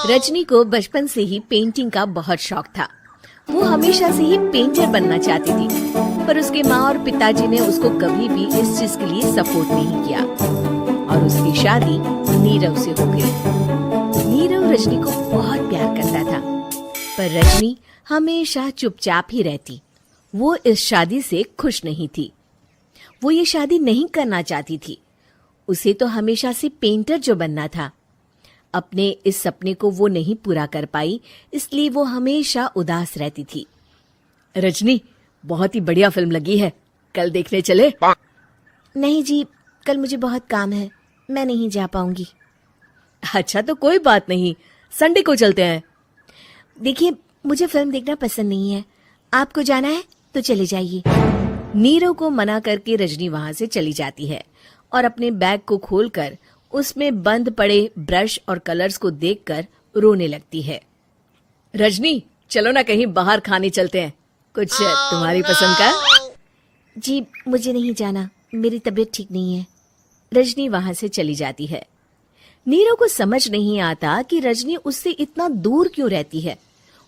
रजनी को बचपन से ही पेंटिंग का बहुत शौक था। वो हमेशा से ही पेंटर बनना चाहती थी, पर उसके माँ और पिताजी ने उसको कभी भी इस चीज के लिए सपोर्ट नहीं किया और उसकी शादी नीरव से हो गई। नीरव रजनी को बहुत प्यार करता था, पर रजनी हमेशा चुपचाप ही रहती। वो इस शादी से खुश नहीं थी। वो ये शादी नहीं करना चाहती थी। उसे तो हमेशा से पेंटर जो बनना था। अपने इस सपने को वो नहीं पूरा कर पाई, इसलिए वो हमेशा उदास रहती थी। रजनी, बहुत ही बढ़िया फिल्म लगी है, कल देखने चले? नहीं जी, कल मुझे बहुत काम है, मैं नहीं जा पाऊंगी। अच्छा तो कोई बात नहीं, संडे को चलते हैं। देखिए, मुझे फिल्म देखना पसंद नहीं है, आपको जाना है तो चले जाइए। नीरव को मना करके रजनी वहां से चली जाती है और अपने बैग को खोलकर उसमें बंद पड़े ब्रश और कलर्स को देखकर रोने लगती है। रजनी, चलो ना कहीं बाहर खाने चलते हैं, कुछ तुम्हारी पसंद का। जी, मुझे नहीं जाना, मेरी तबीयत ठीक नहीं है। रजनी वहां से चली जाती है। नीरव को समझ नहीं आता कि रजनी उससे इतना दूर क्यों रहती है।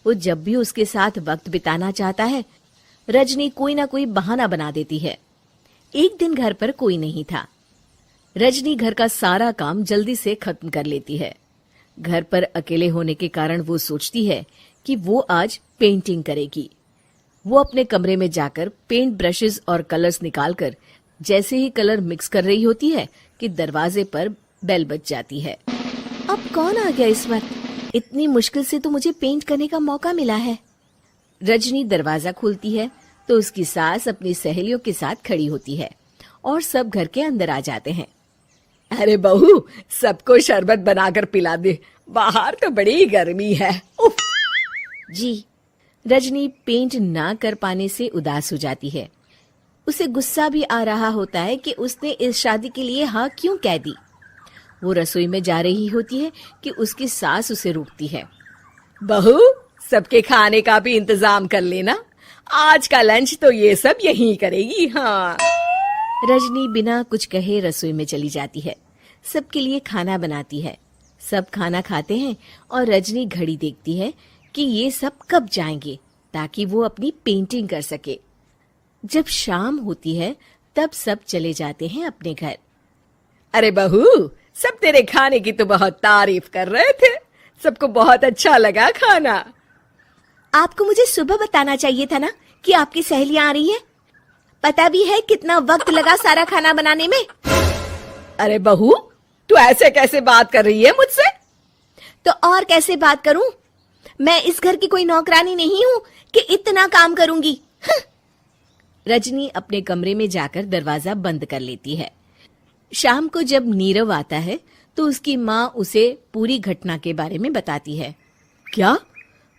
वो जब भी उसके साथ वक्त बिताना चाहता है, रजनी कोई ना कोई बहाना बना देती है। एक दिन घर पर कोई नहीं था। रजनी घर का सारा काम जल्दी से खत्म कर लेती है। घर पर अकेले होने के कारण वो सोचती है कि वो आज पेंटिंग करेगी। वो अपने कमरे में जाकर पेंट ब्रशेस और कलर्स निकालकर जैसे ही कलर मिक्स कर रही होती है कि दरवाजे पर बेल बज जाती है। अब कौन आ गया इस वक्त? इतनी मुश्किल से तो मुझे पेंट करने का मौका मिला है। रजनी दरवाजा खोलती है तो उसकी सास अपनी सहेलियों के साथ खड़ी होती है और सब घर के अंदर आ जाते हैं। अरे बहू, सबको शरबत बनाकर पिला दे, बाहर तो बड़ी गर्मी है। उफ। जी। रजनी पेंट ना कर पाने से उदास हो जाती है। उसे गुस्सा भी आ रहा होता है कि उसने इस शादी के लिए हाँ क्यों कह दी। वो रसोई में जा रही होती है कि उसकी सास उसे रोकती है। बहू, सबके खाने का भी इंतजाम कर लेना, आज का लंच तो ये सब यहीं करेगी। हाँ। रजनी बिना कुछ कहे रसोई में चली जाती है। सबके लिए खाना बनाती है। सब खाना खाते हैं और रजनी घड़ी देखती है कि ये सब कब जाएंगे ताकि वो अपनी पेंटिंग कर सके। जब शाम होती है तब सब चले जाते हैं अपने घर। अरे बहू, सब तेरे खाने की तो बहुत तारीफ कर रहे थे, सबको बहुत अच्छा लगा खाना। आपको मुझे सुबह बताना चाहिए था ना कि आपकी सहेलियां आ रही हैं। पता भी है कितना वक्त लगा सारा खाना बनाने में। अरे बहू, तू ऐसे कैसे बात कर रही है मुझसे? तो और कैसे बात करूं? मैं इस घर की कोई नौकरानी नहीं हूं कि इतना काम करूंगी। रजनी अपने कमरे में जाकर दरवाजा बंद कर लेती है। शाम को जब नीरव आता है तो उसकी माँ उसे पूरी घटना के बारे में बताती है। क्या?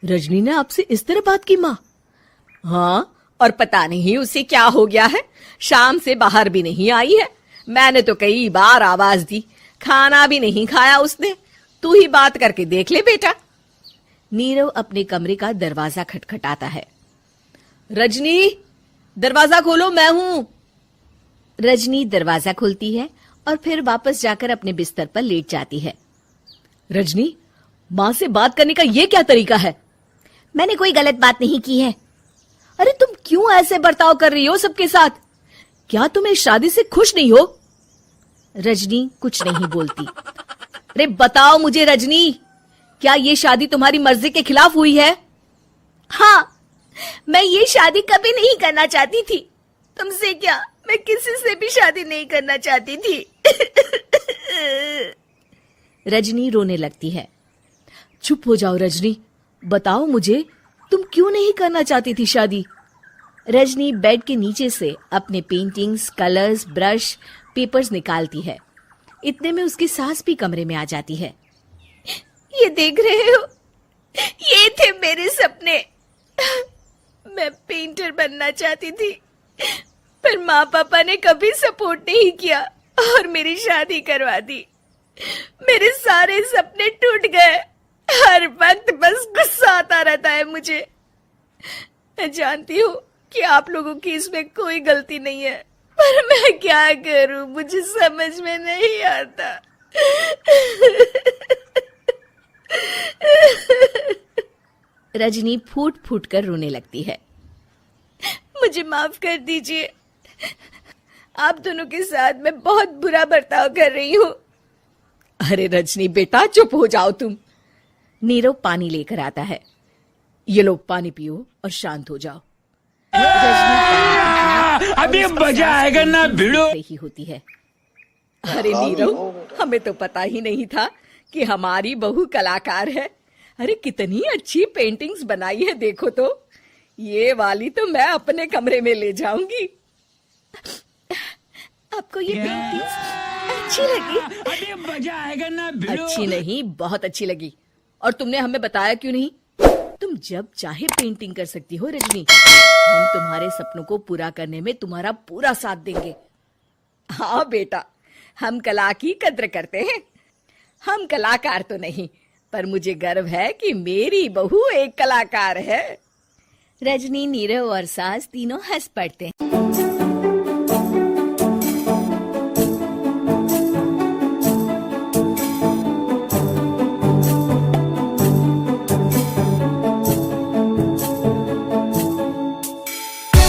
रजनी ने आपसे इस तरह बात की माँ? हाँ, और पता नहीं उसे क्या हो गया है, शाम से बाहर भी नहीं आई है। मैंने तो कई बार आवाज दी, खाना भी नहीं खाया उसने। तू ही बात करके देख ले बेटा। नीरव अपने कमरे का दरवाजा खटखटाता है। रजनी, दरवाजा खोलो, मैं हूं। रजनी दरवाजा खोलती है और फिर वापस जाकर अपने बिस्तर पर लेट जाती है। रजनी, माँ से बात करने का ये क्या तरीका है? मैंने कोई गलत बात नहीं की है। अरे तुम क्यों ऐसे बर्ताव कर रही हो सबके साथ? क्या तुम इस शादी से खुश नहीं हो? रजनी कुछ नहीं बोलती। अरे बताओ मुझे रजनी, क्या ये शादी तुम्हारी मर्जी के खिलाफ हुई है? हाँ, मैं ये शादी कभी नहीं करना चाहती थी। तुमसे क्या, मैं किसी से भी शादी नहीं करना चाहती थी। रजनी रोने लगती है। चुप हो जाओ रजनी, बताओ मुझे, तुम क्यों नहीं करना चाहती थी शादी? रजनी बेड के नीचे से अपने पेंटिंग्स, कलर्स, ब्रश, पेपर्स निकालती है। इतने में उसकी सास भी कमरे में आ जाती है। ये देख रहे हो, ये थे मेरे सपने। मैं पेंटर बनना चाहती थी, पर माँ पापा ने कभी सपोर्ट नहीं किया और मेरी शादी करवा दी। मेरे सारे सपने टूट गए। हर वक्त बस गुस्सा आता रहता है मुझे। मैं जानती हूँ कि आप लोगों की इसमें कोई गलती नहीं है, पर मैं क्या करूं, मुझे समझ में नहीं आता। रजनी फूट फूट कर रोने लगती है। मुझे माफ कर दीजिए, आप दोनों के साथ मैं बहुत बुरा बर्ताव कर रही हूँ। अरे रजनी बेटा चुप हो जाओ तुम। नीरव पानी लेकर आता है। ये लो पानी पियो और शांत हो जाओ। अभी मजा आएगा ना भिड़ो रही होती है। अरे नीरव, हमें तो पता ही नहीं था कि हमारी बहू कलाकार है। अरे कितनी अच्छी पेंटिंग्स बनाई है, देखो तो। ये वाली तो मैं अपने कमरे में ले जाऊंगी। आपको ये पेंटिंग्स अच्छी लगी? अभी मजा आएगा ना भिड़ो। अच्छी नहीं, बहुत अच्छी लगी। और तुमने हमें बताया क्यों नहीं? तुम जब चाहे पेंटिंग कर सकती हो रजनी। हम तुम्हारे सपनों को पूरा करने में तुम्हारा पूरा साथ देंगे। हाँ बेटा, हम कला की कद्र करते हैं। हम कलाकार तो नहीं, पर मुझे गर्व है कि मेरी बहू एक कलाकार है। रजनी, नीरव और सास तीनों हंस पड़ते हैं।